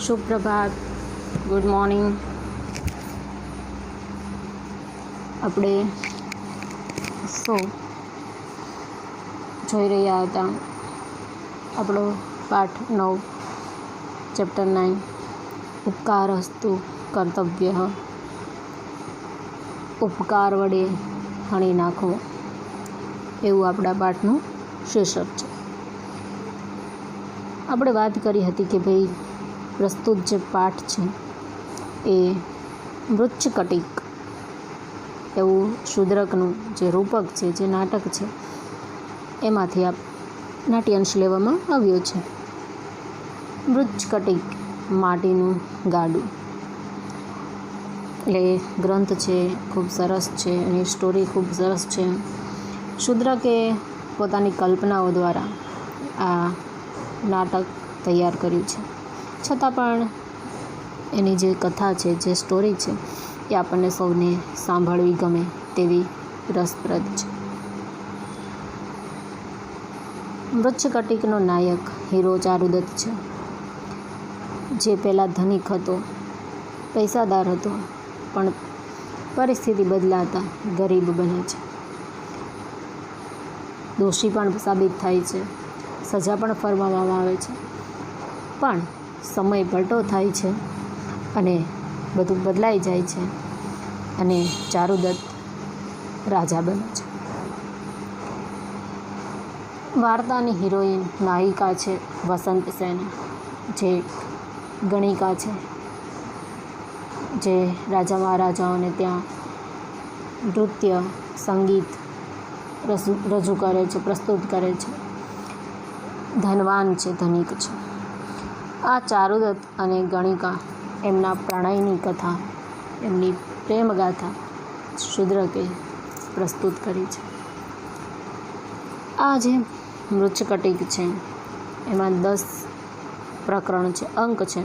સુપ્રભાત, good morning. આપણે જોઈ રહ્યા હતા આપણો પાઠ 9 ચેપ્ટર 9 ઉપકારસ્તુ કર્તવ્ય. ઉપકાર વડે હણી નાખવો એવું આપણા પાઠનું શીર્ષક છે. આપણે વાત કરી હતી કે ભાઈ પ્રસ્તુત જે પાઠ છે એ મૃચ્છકટિક એવું શૂદ્રકનું જે રૂપક છે, જે નાટક છે, એમાંથી નાટ્યાંશ લેવામાં આવ્યો છે. મૃચ્છકટિક માટીનું ગાડું એટલે ગ્રંથ છે, ખૂબ સરસ છે, એની સ્ટોરી ખૂબ સરસ છે. શૂદ્રકે પોતાની કલ્પનાઓ દ્વારા આ નાટક તૈયાર કર્યું છે, છતાં પણ એની જે કથા છે, જે સ્ટોરી છે, એ આપણને સૌને સાંભળવી ગમે તેવી રસપ્રદ છે. મૃચ્છકટિકનો નાયક હીરો ચારુદત્ત છે, જે પહેલાં ધનિક હતો, પૈસાદાર હતો, પણ પરિસ્થિતિ બદલાતા ગરીબ બને છે. દોષી પણ સાબિત થાય છે, સજા પણ ફરમાવવામાં આવે છે, પણ સમય પલટો થાય છે અને બધું બદલાઈ જાય છે અને ચારુદત્ત રાજા બને છે. વાર્તાની હિરોઈન નાયિકા છે વસંત સેન, જે ગણિકા છે, જે રાજા મહારાજાઓને ત્યાં નૃત્ય સંગીત રજૂ કરે છે, પ્રસ્તુત કરે છે. ધનવાન છે, ધનિક છે. આ ચારુદત્ત અને ગણિકા એમના પ્રણયની કથા, એમની પ્રેમગાથા શૂદ્રકે પ્રસ્તુત કરી છે. આ જે મૃચ્છકટિક છે એમાં 10 પ્રકરણ છે, અંક છે,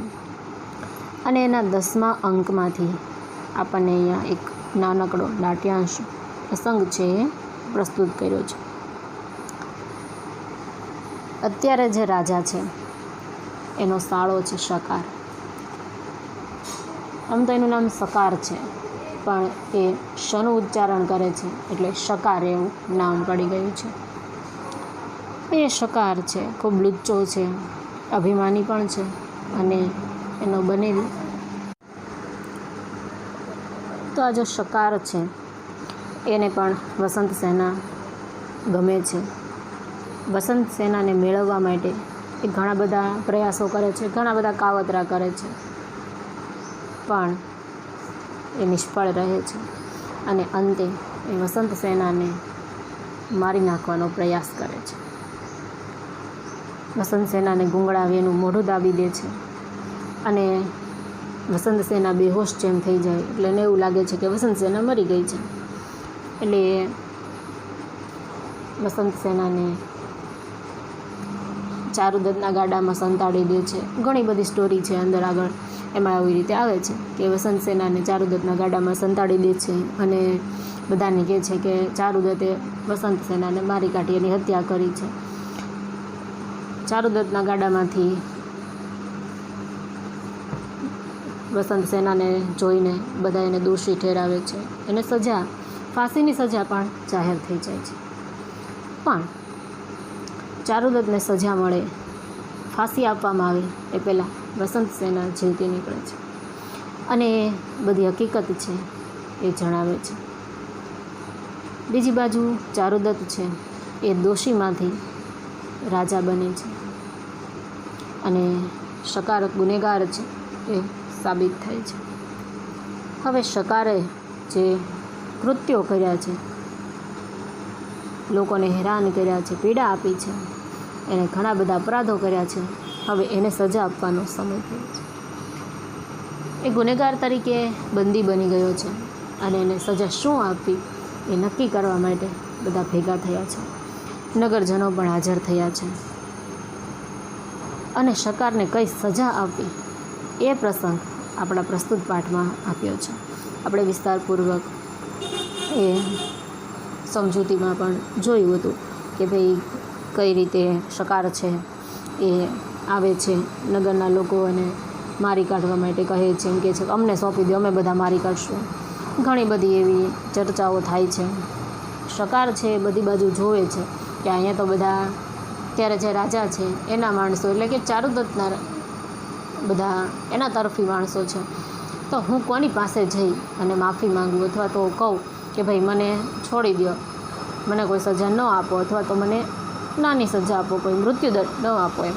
અને એના 10મા અંકમાંથી આપણને અહીંયા એક નાનકડો નાટ્યાંશ પ્રસંગ છે એ પ્રસ્તુત કર્યો છે. અત્યારે જે રાજા છે એનો સાળો છે શકાર. આમ તો એનું નામ સકાર છે, પણ એ શનું ઉચ્ચારણ કરે છે એટલે શકાર એવું નામ પડી ગયું છે. એ શકાર છે, ખૂબ લુચ્ચો છે, અભિમાની પણ છે, અને એનો બનેલ તો આ જો શકાર છે એને પણ વસંત સેના ગમે છે. વસંત સેનાને મેળવવા માટે એ ઘણા બધા પ્રયાસો કરે છે, ઘણા બધા કાવતરા કરે છે, પણ એ નિષ્ફળ રહે છે અને અંતે એ વસંત સેનાને મારી નાખવાનો પ્રયાસ કરે છે. વસંત સેનાને ગુંગળાવી એનું મોઢું દાબી દે છે અને વસંત સેના બેહોશ જેમ થઈ જાય એટલે એને એવું લાગે છે કે વસંત સેના મરી ગઈ છે. એટલે વસંત સેનાને ચારુદત્તના ગાડામાં સંતાડી દે છે. ઘણી બધી સ્ટોરી છે અંદર આગળ, એમાં આવી રીતે આવે છે કે વસંત સેનાને ચારુદત્તના ગાડામાં સંતાડી દે છે અને બધાને કહે છે કે ચારુદત્તે વસંત સેનાને મારી કાઢી એની હત્યા કરી છે. ચારુદત્તના ગાડામાંથી વસંત સેનાને જોઈને બધા એને દોષી ઠેરાવે છે. એને સજા, ફાંસીની સજા પણ જાહેર થઈ જાય છે. પણ ચારુદત્તને સજા મળે, ફાંસી આપવામાં આવે એ પહેલાં વસંત સેના જીવતી નીકળે છે અને એ બધી હકીકત છે એ જણાવે છે. બીજી બાજુ ચારુદત્ત છે એ દોષીમાંથી રાજા બને છે અને શકાર ગુનેગાર છે એ સાબિત થાય છે. હવે શકારે જે કૃત્યો કર્યા છે, લોકોને હેરાન કર્યા છે, પીડા આપી છે, એને ઘણા બધા અપરાધો કર્યા છે, હવે એને સજા આપવાનો સમય થયો છે. એ ગુનેગાર તરીકે બંદી બની ગયો છે અને એને સજા શું આપવી એ નક્કી કરવા માટે બધા ભેગા થયા છે. નગરજનો પણ હાજર થયા છે અને શકારને કઈ સજા આપવી એ પ્રસંગ આપણા પ્રસ્તુત પાઠમાં આપ્યો છે. આપણે વિસ્તારપૂર્વક એ સમજૂતીમાં પણ જોયું હતું કે ભાઈ કઈ રીતે શકાર છે એ આવે છે નગરના લોકો અને મારી કાઢવા માટે કહે છે, એમ કહે છે કે અમને સોંપી દો, અમે બધા મારી કાઢશું. ઘણી બધી એવી ચર્ચાઓ થાય છે. શકાર છે એ બધી બાજુ જોવે છે કે અહીંયા તો બધા ત્યારે જે રાજા છે એના માણસો, એટલે કે ચારુદત્તના બધા એના તરફી માણસો છે, તો હું કોની પાસે જઈ અને માફી માંગું અથવા તો કહું કે ભાઈ મને છોડી દો, મને કોઈ સજા ન આપો અથવા તો મને નાની સજા આપો, કોઈ મૃત્યુદંડ ન આપો એમ.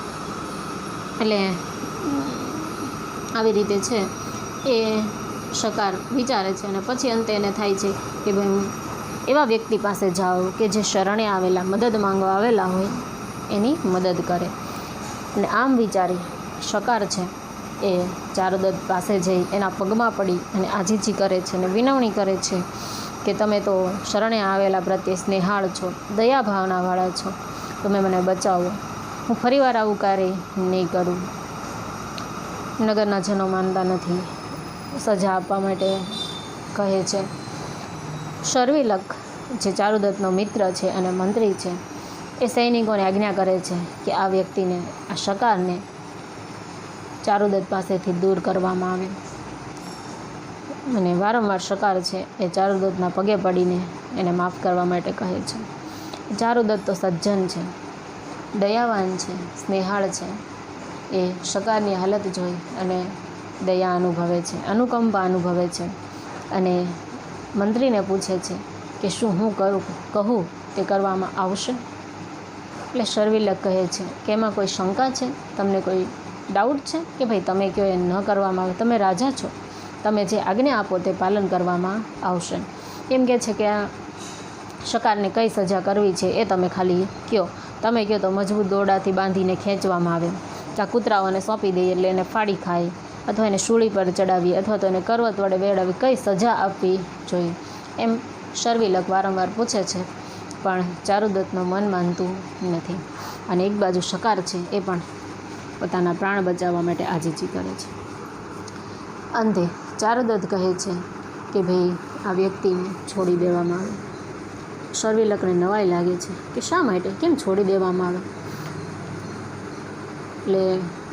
એટલે આવી રીતે છે એ શકાર વિચારે છે અને પછી અંતે એને થાય છે કે ભાઈ હું એવા વ્યક્તિ પાસે જાઉં કે જે શરણે આવેલા, મદદ માંગવા આવેલા હોય એની મદદ કરે. અને આમ વિચારી શકાર છે એ ચારુદત્ત પાસે જઈ એના પગમાં પડી અને આજીજી કરે છે અને વિનવણી કરે છે કે તમે તો શરણે આવેલા પ્રત્યે સ્નેહાળ છો, દયા ભાવનાવાળા છો, તમે મને બચાવો, હું ફરીવાર આવું કાર્ય નહીં કરું. નગરના જનો માનતા નથી, સજા આપવા માટે કહે છે. શર્વિલક જે ચારુદત્તનો મિત્ર છે અને મંત્રી છે એ સૈનિકોને આજ્ઞા કરે છે કે આ વ્યક્તિને, આ શકારને ચારુદત્ત પાસેથી દૂર કરવામાં આવે. અને વારંવાર શકાર છે એ ચારુદત્તના પગે પડીને એને માફ કરવા માટે કહે છે. ચારુદત્ત તો સજ્જન છે, દયાવાન છે, સ્નેહાળ છે. એ શકારની હાલત જોઈ અને દયા અનુભવે છે, અનુકંપા અનુભવે છે અને મંત્રીને પૂછે છે કે શું હું કહું તે કરવામાં આવશે? એટલે શર્વિલક કહે છે કે એમાં કોઈ શંકા છે, તમને કોઈ ડાઉટ છે કે ભાઈ તમે કહો એ ન કરવામાં આવે, તમે રાજા છો, તમે જે આજ્ઞા આપો તે પાલન કરવામાં આવશે. એમ કહે છે કે આ શકારને કઈ સજા કરવી છે એ તમે ખાલી કહો, તમે કહો તો મજબૂત દોરડાથી બાંધીને ખેંચવામાં આવે, આ કૂતરાઓને સોંપી દઈએ એટલે એને ફાડી ખાય, અથવા એને શૂળી પર ચડાવીએ, અથવા તો એને કરવત વડે વેડાવી, કઈ સજા આપવી જોઈએ એમ શર્વિલક વારંવાર પૂછે છે. પણ ચારુદત્તનું મન માનતું નથી અને એક બાજુ શકાર છે એ પણ પોતાના પ્રાણ બચાવવા માટે આજીજી કરે છે. અંતે ચારુદત્ત કહે છે કે ભાઈ આ વ્યક્તિને છોડી દેવામાં આવે. શર્વિલકને નવાઈ લાગે છે કે શા માટે, કેમ છોડી દેવામાં આવે? એટલે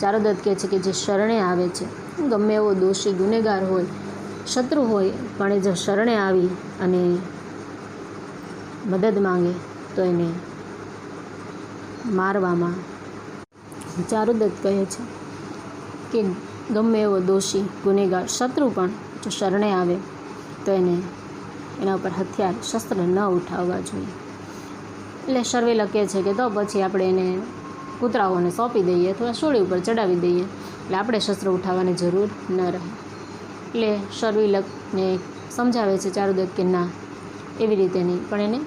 ચારુદત્ત કહે છે કે જે શરણે આવે છે, ગમે એવો દોષી ગુનેગાર હોય, શત્રુ હોય, પણ એ જો શરણે આવી અને મદદ માંગે તો એને મારવામાં. ચારુદત્ત કહે છે કે ગમે એવો દોષી ગુનેગાર શત્રુ પણ જો શરણે આવે તો એને એના ઉપર હથિયાર શસ્ત્ર ન ઉઠાવવા જોઈએ. એટલે શર્વિલક કહે છે કે તો પછી આપણે એને કૂતરાઓને સોંપી દઈએ અથવા શૂળી ઉપર ચડાવી દઈએ, એટલે આપણે શસ્ત્ર ઉઠાવવાની જરૂર ન રહે. એટલે શર્વિલકને સમજાવે છે ચારુદત્ત કે ના, એવી રીતે નહીં, પણ એને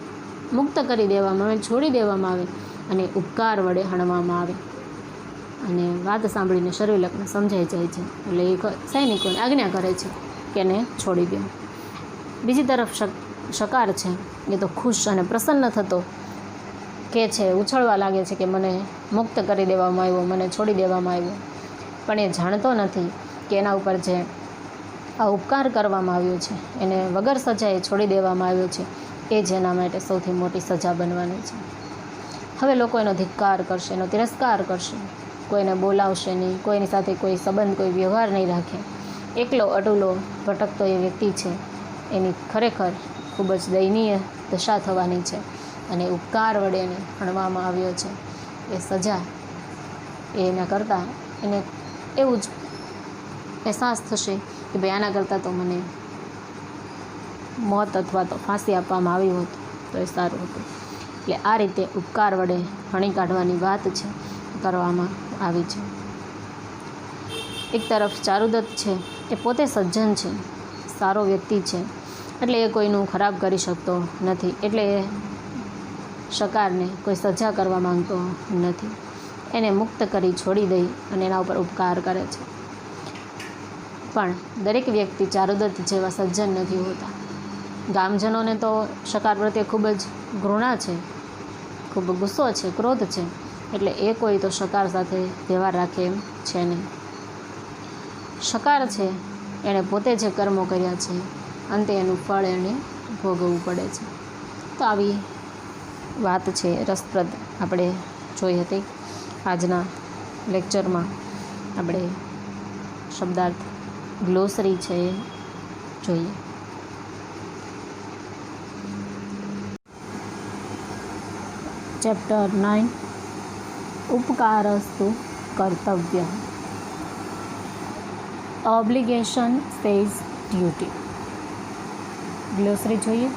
મુક્ત કરી દેવામાં આવે, છોડી દેવામાં આવે અને ઉપકાર વડે હણવામાં આવે. અને વાત સાંભળીને શર્વિલકને સમજાઈ જાય છે, એટલે એ સૈનિકોને આજ્ઞા કરે છે કે એને છોડી દે. બીજી તરફ શકાર છે એ તો ખુશ અને પ્રસન્ન થતો કે છે, ઉછળવા લાગે છે કે મને મુક્ત કરી દેવામાં આવ્યો, મને છોડી દેવામાં આવ્યો. પણ એ જાણતો નથી કે એના ઉપર જે આ ઉપકાર કરવામાં આવ્યો છે, એને વગર સજાએ છોડી દેવામાં આવ્યો છે, એ જ એના માટે સૌથી મોટી સજા બનવાની છે. હવે લોકો એનો ધિક્કાર કરશે, એનો તિરસ્કાર કરશે, કોઈને બોલાવશે નહીં, કોઈની સાથે કોઈ સંબંધ, કોઈ વ્યવહાર નહીં રાખે. એકલો અટુલો ભટકતો એ વ્યક્તિ છે, એની ખરેખર ખૂબ જ દયનીય દશા થવાની છે. અને ઉપકાર વડે એને હણવામાં આવ્યો છે, એ સજા એના કરતાં એને એવું જ અહેસાસ થશે કે ભાઈ આના કરતાં તો મને મોત અથવા તો ફાંસી આપવામાં આવ્યું હતું તો એ સારું હતું. એટલે આ રીતે ઉપકાર વડે હણી કાઢવાની વાત છે કરવામાં આવી છે. એક તરફ ચારુદત્ત છે એ પોતે સજ્જન છે, સારો વ્યક્તિ છે, એટલે એ કોઈનું ખરાબ કરી શકતો નથી, એટલે એ શકારને કોઈ સજા કરવા માંગતો નથી. એને મુક્ત કરી છોડી દઈ અને એના ઉપર ઉપકાર કરે છે. પણ દરેક વ્યક્તિ ચારુદત્ત જેવા સજ્જન નથી હોતા. ગામજનોને તો શકાર પ્રત્યે ખૂબ જ ઘૃણા છે, ખૂબ ગુસ્સો છે, ક્રોધ છે, એટલે એ કોઈ તો શકાર સાથે વ્યવહાર રાખે એમ છે નહીં. શકાર છે એણે પોતે જે કર્મો કર્યા છે અંતે એનું ફળ એને ભોગવવું પડે છે. તો આવી વાત છે રસપ્રદ આપણે જોઈ હતી. આજના લેક્ચરમાં આપણે શબ્દાર્થ ગ્લોસરી છે એ જોઈએ. ચેપ્ટર 9 ઉપકારસ્તુ કર્તવ્ય. Obligation says duty. ગ્લોસરી જોઈએ.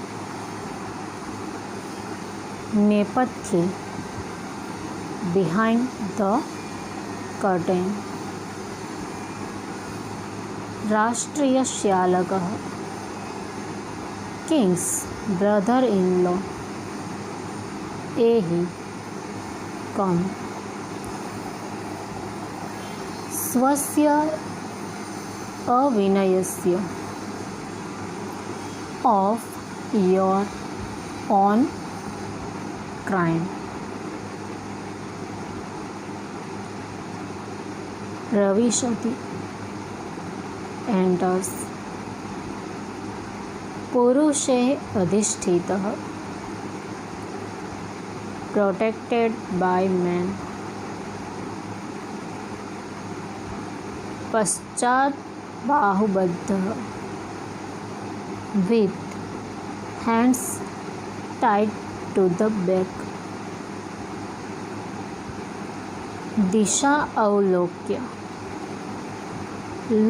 નેપથ્ય બિહાઇન્ડ ધ કર્ટેન. રાષ્ટ્રીયશ્યાલકः કિંગ્સ બ્રધર ઇન લો એहि કમ. स्वस्य अविनयस्य of your own crime. Ravishati enters. पुरुषे अधिष्ठितः protected by man. पश्चात बाहुबद्धः with hands tied to the back. दिशा अवलोक्य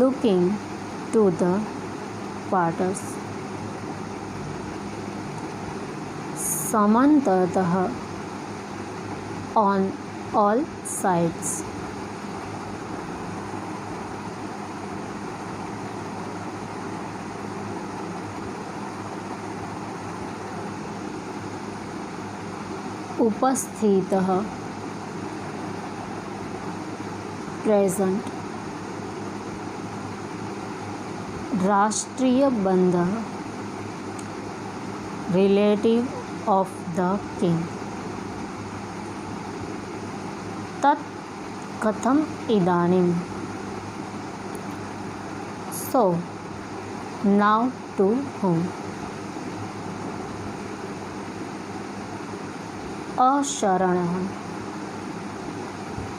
looking to the quarters. समन्ततः on all sides. उपस्थितः प्रेजेंट. राष्ट्रीय बंधः रिलेटिव ऑफ द किंग. तत् कथम इदानीं. So now to home. अशरणः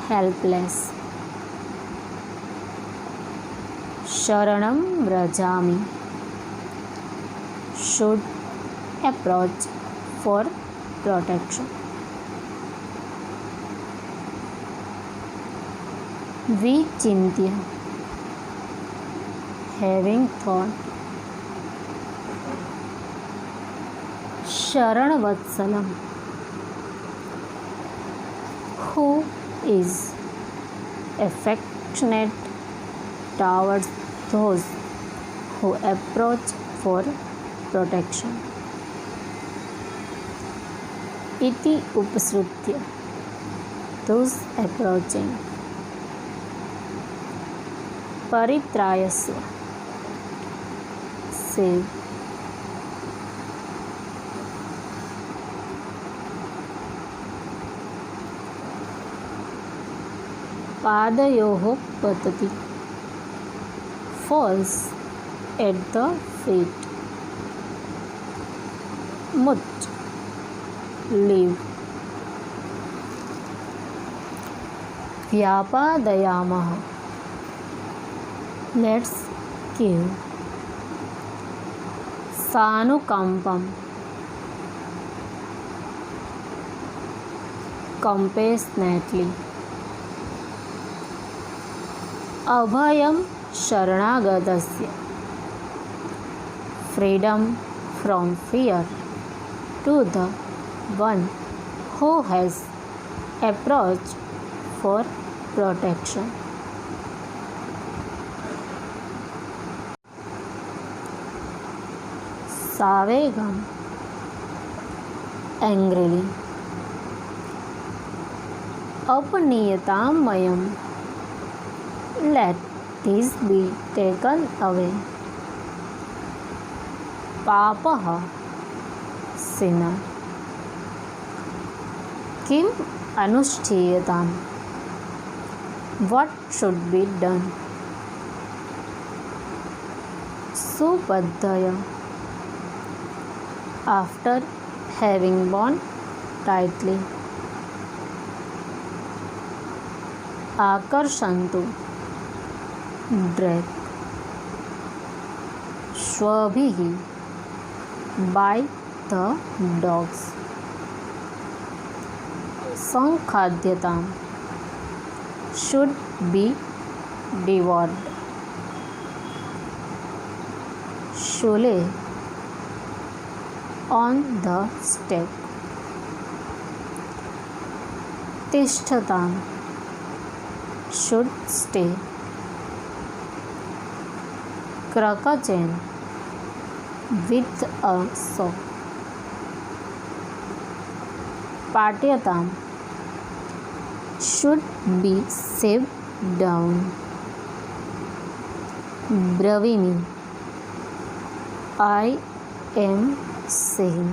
हेल्पलेस. शरणं व्रजामि शुड अप्रोच फॉर प्रोटेक्शन. विचिन्त्य हैविंग थॉट. शरणवत्सलम who is affectionate towards those who approach for protection. इति उपसृत्य those approaching. परित्रायस्व save. पादयोः पतति falls at the feet. Much leave. व्यापादयामः let's give. सानुकंपम compassionately. अभयं शरणागतस्य freedom from fear to the one who has approached for protection. सावेगम angrily. अपनीयतामयम् let this be taken away. पापः sinner. Kim अनुष्ठीयताम् what should be done. सुबद्धय after having bound tightly. आकर्षन्तु drag. Shwabhihi, by the dogs. Sankhadyatam, should be devoured. Shole, on the step. Tishthatam, should stay. Krakachen, with a sock. Patyatam, should be saved down. Bravimi, I am saying.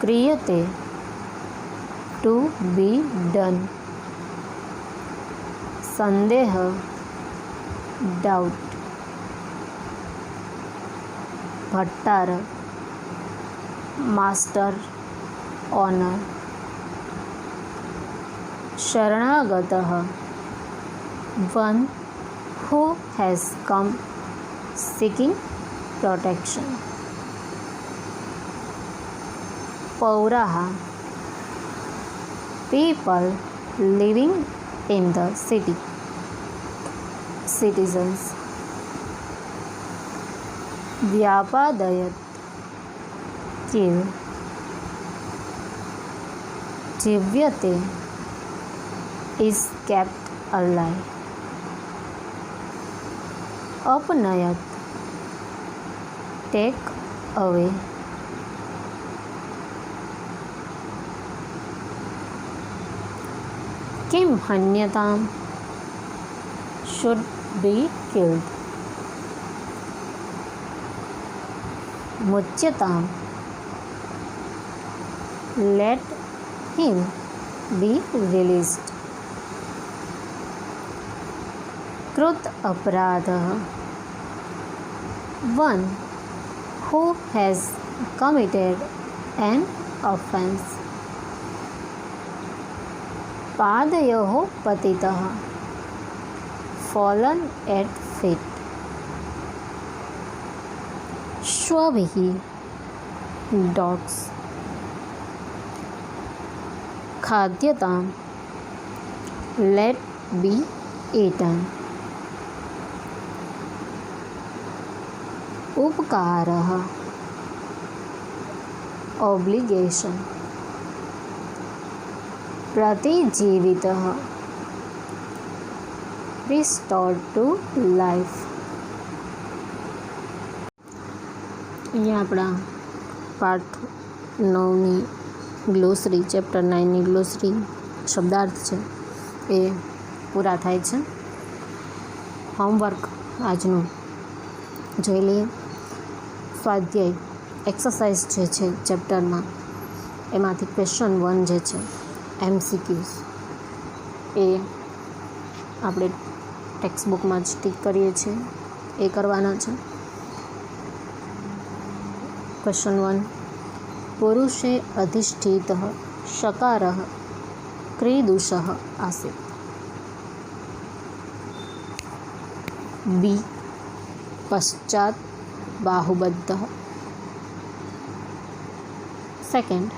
Kriyate, to be done. Sandeha, doubt. Bhattara, master, honor. Sharanagataha, one who has come seeking protection. Pauraha, people living in the city. Citizens. Vyapadayat, kill. Jivyate, is kept alive. Apnayat, take away. Kim hanyatam, should be killed. Mucyatam, let him be released. Krut aparadha, one who has committed an offense. Padayoho patitaha, fallen at feet. Shwabhihi, dogs. Khadyatam, let be eaten. Upkaraha, obligation. Pratijivitaha, restored to life. અહીંયા આપણા પાઠ 9ની ગ્લોસરી, chapter 9ની ગ્લોસરી શબ્દાર્થ છે એ પૂરા થાય છે. Homework આજનું જોઈ લઈએ. સ્વાધ્યાય એક્સરસાઇઝ જે છે ચેપ્ટરમાં એમાંથી ક્વેશ્ચન 1 જે છે MCQs એ આપણે ટેક્સ્ટ બુકમાં જ ટીક કરીએ છીએ એ કરવાના છે. ક્વેશ્ચન 1, પુરુષે અધિષ્ઠિતઃ શકારઃ ક્રીદુષઃ આસીત. બી, પશ્ચાત બાહુબદ્ધઃ. સેકન્ડ,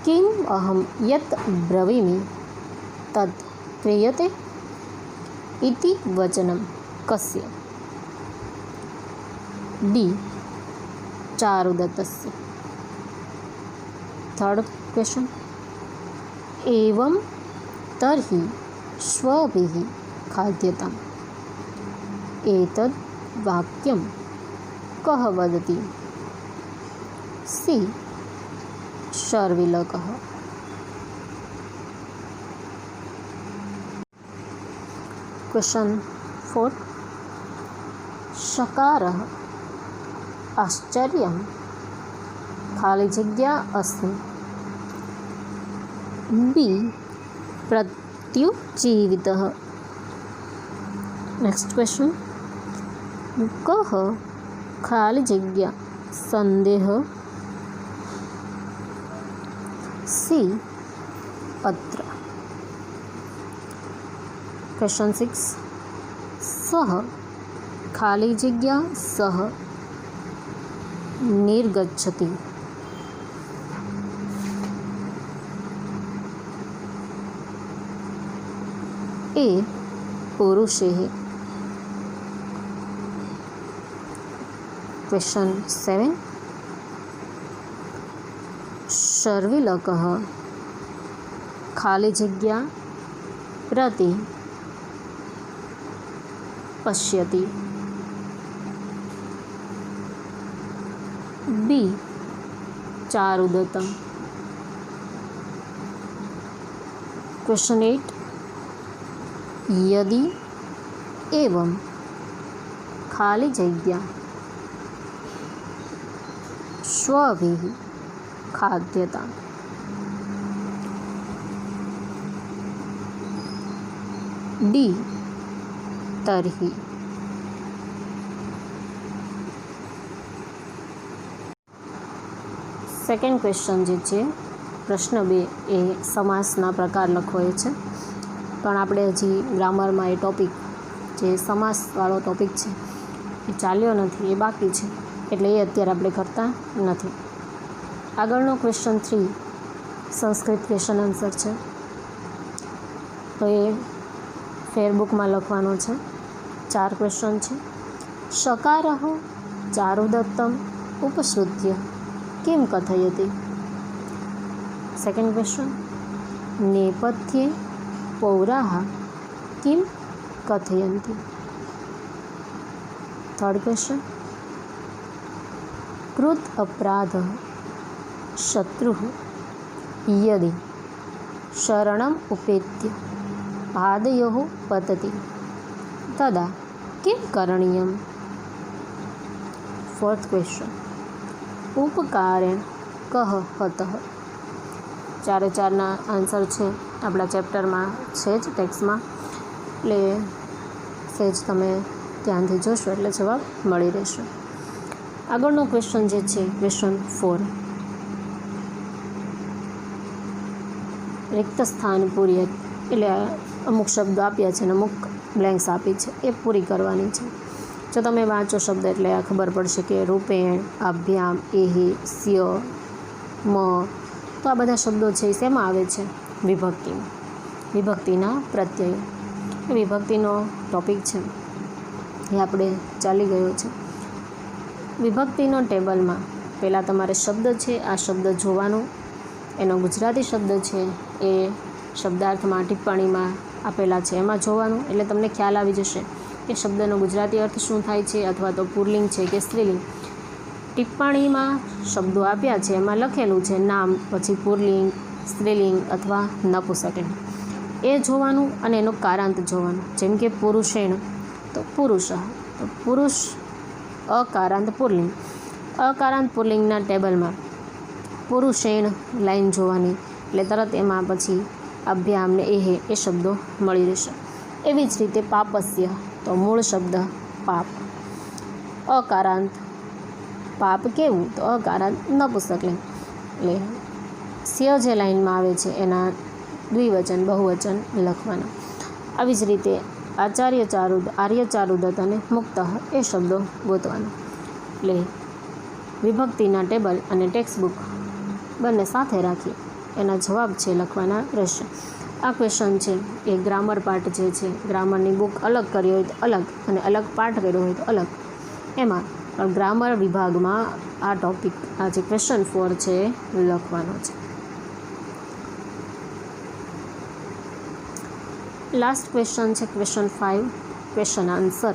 કિમ અહમ યત બ્રવીમિ તદ ક્રિયતે ઇતિ વચનમ કસ્ય. ડી, ચારુદત્તસ્ય. થર્ડ ક્વેશ્ચન, એવં તર્હિ શ્વભિः ખાદ્યતામ. એતદ વાક્યમ કઃ વદતિ. સી, શર્વિલકઃ. ક્વેશ્ચન 4, શકારઃ આશ્ચર્યમ ખાલી જગ્યા અસ્તિ. બી, પ્રત્યુજીવિતઃ. નેક્સ્ટ ક્વેશ્ચન, કહ ખાલી જગ્યા સંદેહ સી અત્ર. ક્વેશ્ચન 6 સહ ખાલી જગ્યા સહ નિર્ગચ્છતિ. એ પુરુષે. ક્વેશ્ચન 7 શર્વિલક ખાલી જગ્યા પ્રતિ પશ્યતિ. બી ચારુદત્તમ. क्वेश्चन 8 यदि एवं खाली जग्या स्वभिः खाद्यता. डी तर्हि. सेकंड क्वेश्चन जे छे प्रश्न 2 એ સમાસના પ્રકાર લખવો છે, પણ આપણે હજી ગ્રામરમાં એ ટોપિક જે સમાસવાળો ટોપિક છે એ ચાલ્યો નથી, એ બાકી છે, એટલે એ અત્યારે આપણે કરતા નથી. આગળનો ક્વેશ્ચન 3 સંસ્કૃત ક્વેશ્ચન આન્સર છે, તો એ ફેરબુકમાં લખવાનો છે. 4 ક્વેશ્ચન છે. શકારઃ ચારુદત્તમ ઉપસૃત્ય किं कथयति. सेकंड क्वेश्चन नेपथ्ये पौराः किं कथयन्ति. थर्ड क्वेश्चन कृत अपराधः शत्रुः यदि शरणम् उपेत्य पादयोः पतति तदा किं करणीयम्. फोर्थ क्वेश्चन उपकारेण कह हतः. 4 आंसर છે આપણા ચેપ્ટરમાં છે જ ટેક્સ્ટમાં, એટલે સહેજ તમે ધ્યાનથી જોશો એટલે જવાબ મળી રહેશે. આગળનો ક્વેશ્ચન જે છે ક્વેશ્ચન 4 રિક્ત સ્થાન પૂરી, એટલે અમુક શબ્દો આપ્યા છે અને અમુક બ્લેન્ક્સ આપી છે, એ પૂરી કરવાની છે. જો તમે વાંચો શબ્દ એટલે આ ખબર પડશે કે રૂપેણ, અભ્યામ, એહી, સ્ય, મ, તો આ બધા શબ્દો છે એ શેમાં આવે છે? વિભક્તિમાં. વિભક્તિના પ્રત્યયો. એ વિભક્તિનો ટોપિક છે એ આપણે ચાલી ગયો છે. વિભક્તિનો ટેબલમાં પહેલાં તમારે શબ્દ છે આ શબ્દ જોવાનું, એનો ગુજરાતી શબ્દ છે એ શબ્દાર્થમાં ટિપ્પણીમાં આપેલા છે એમાં જોવાનું, એટલે તમને ખ્યાલ આવી જશે કે શબ્દનો ગુજરાતી અર્થ શું થાય છે, અથવા તો પુલ્લિંગ છે કે સ્ત્રીલિંગ. ટિપ્પણીમાં શબ્દો આપ્યા છે એમાં લખેલું છે નામ, પછી પુલ્લિંગ, સ્ત્રીલિંગ અથવા નપુંસકલિંગ, એ જોવાનું અને એનો કારાંત જોવાનું. જેમ કે પુરુષેણ તો પુરુષ, તો પુરુષ અકારાંત પુલ્લિંગ. અકારાંત પુલ્લિંગના ટેબલમાં પુરુષેણ લાઈન જોવાની, એટલે તરત એમાં પછી અભ્યામ ને એહે એ શબ્દો મળી રહેશે. એવી જ રીતે પાપસ્ય તો મૂળ શબ્દ પાપ. અકારાંત પાપ કેવું? તો અકારાંત નપુંસકલિંગ. એટલે સ્ય જે લાઈનમાં આવે છે એના દ્વિવચન બહુવચન લખવાના. આવી જ રીતે આર્ય ચારુદત્ત અને મુક્ત એ શબ્દો ગોતવાના. એટલે વિભક્તિના ટેબલ અને ટેક્સ્ટ બુક બંને સાથે રાખી એના જવાબ છે લખવાના રહેશે. આ ક્વેશ્ચન છે એ ગ્રામર પાર્ટ જે છે, ગ્રામરની બુક અલગ કરી હોય તો અલગ અને અલગ પાર્ટ કર્યો હોય તો અલગ, એમાં પણ ગ્રામર વિભાગમાં આ ટોપિક, આ જે ક્વેશ્ચન 4 છે એ લખવાનો છે. લાસ્ટ ક્વેશ્ચન છે ક્વેશ્ચન 5 ક્વેશ્ચન આન્સર.